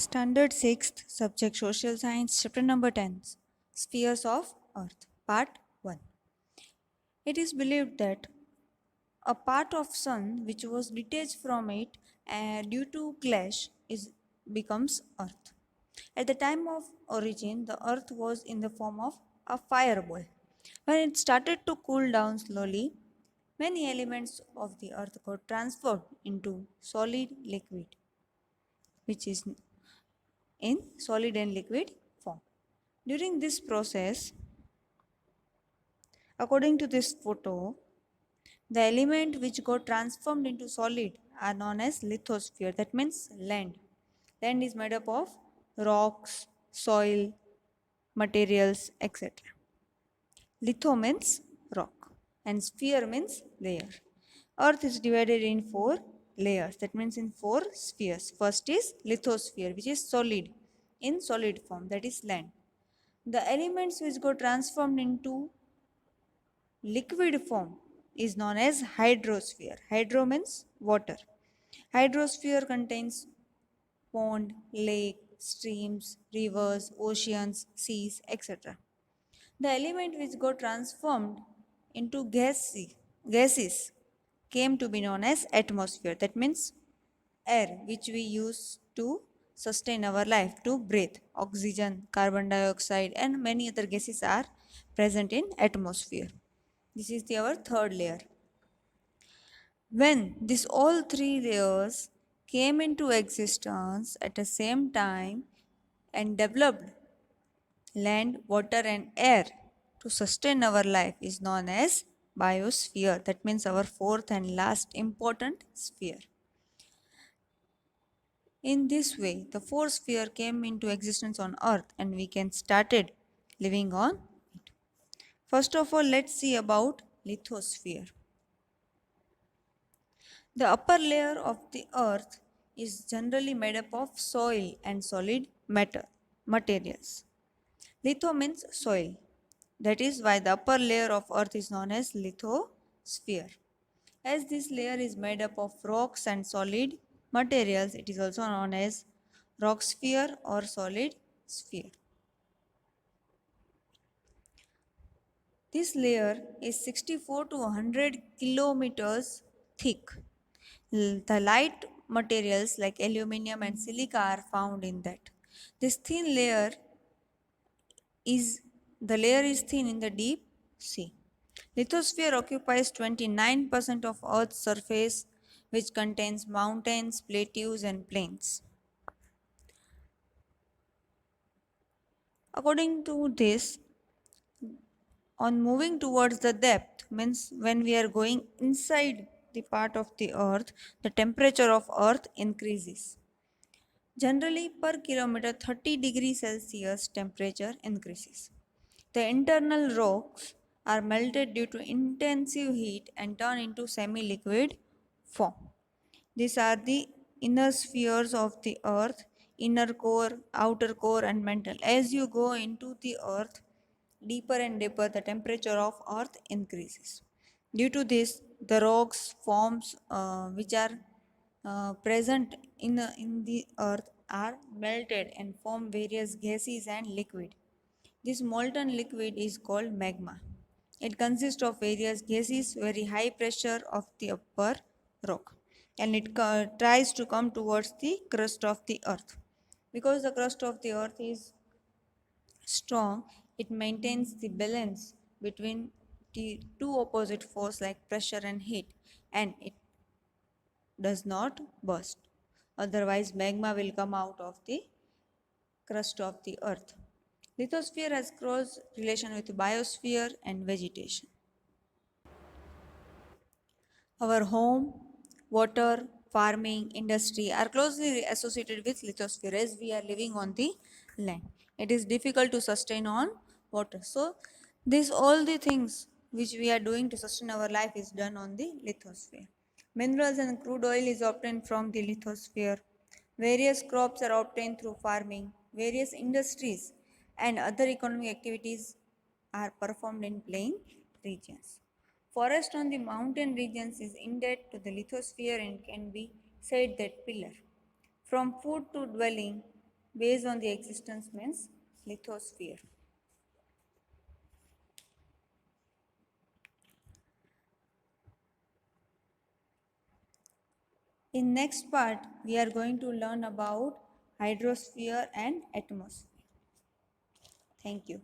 Standard 6th, Subject Social Science, Chapter number 10, Spheres of Earth, Part 1. It is believed that a part of Sun which was detached from it due to clash becomes Earth. At the time of origin, the Earth was in the form of a fireball. When it started to cool down slowly, many elements of the Earth got transformed into solid liquid, which is in solid and liquid form. During this process, according to this photo, the element which got transformed into solid are known as lithosphere. That means land. Land is made up of rocks, soil, materials, etc. Litho means rock and sphere means layer. Earth is divided in four layers. That means in four spheres. First is lithosphere, which is solid in solid form, that is land. The elements which got transformed into liquid form is known as hydrosphere. Hydro means water. Hydrosphere contains pond, lake, streams, rivers, oceans, seas, etc. The element which got transformed into gases came to be known as atmosphere. That means air which we use to sustain our life, to breathe. Oxygen, carbon dioxide and many other gases are present in atmosphere. This is our third layer. When these all three layers came into existence at the same time and developed land, water and air to sustain our life is known as biosphere. That means our fourth and last important sphere. In this way, the fourth sphere came into existence on earth and we can started living on it. First of all, let's see about lithosphere. The upper layer of the earth is generally made up of soil and solid matter materials. Litho means soil. That is why the upper layer of earth is known as lithosphere. As this layer is made up of rocks and solid materials, it is also known as rock sphere or solid sphere. This layer is 64 to 100 kilometers thick. The light materials like aluminum and silica are found in that. This thin layer is the layer is thin in the deep sea. Lithosphere occupies 29% of Earth's surface, which contains mountains, plateaus, and plains. According to this, on moving towards the depth means when we are going inside the part of the earth, the temperature of earth increases. Generally, per kilometer, 30 degrees Celsius temperature increases. The internal rocks are melted due to intensive heat and turn into semi-liquid form. These are the inner spheres of the earth, inner core, outer core and mantle. As you go into the earth, deeper and deeper, the temperature of earth increases. Due to this, the rocks forms which are present in the earth are melted and form various gases and liquid. This molten liquid is called magma. It consists of various gases, very high pressure of the upper rock, and it tries to come towards the crust of the earth. Because the crust of the earth is strong, it maintains the balance between the two opposite forces like pressure and heat, and it does not burst. Otherwise, magma will come out of the crust of the earth. Lithosphere has close relation with biosphere and vegetation. Our home, water, farming, industry are closely associated with lithosphere as we are living on the land. It is difficult to sustain on water. So, these all the things which we are doing to sustain our life is done on the lithosphere. Minerals and crude oil is obtained from the lithosphere. Various crops are obtained through farming. Various industries and other economic activities are performed in plain regions. Forest on the mountain regions is indebted to the lithosphere and can be said that pillar. From food to dwelling, Base on the existence means lithosphere. In next part, we are going to learn about hydrosphere and atmosphere. Thank you.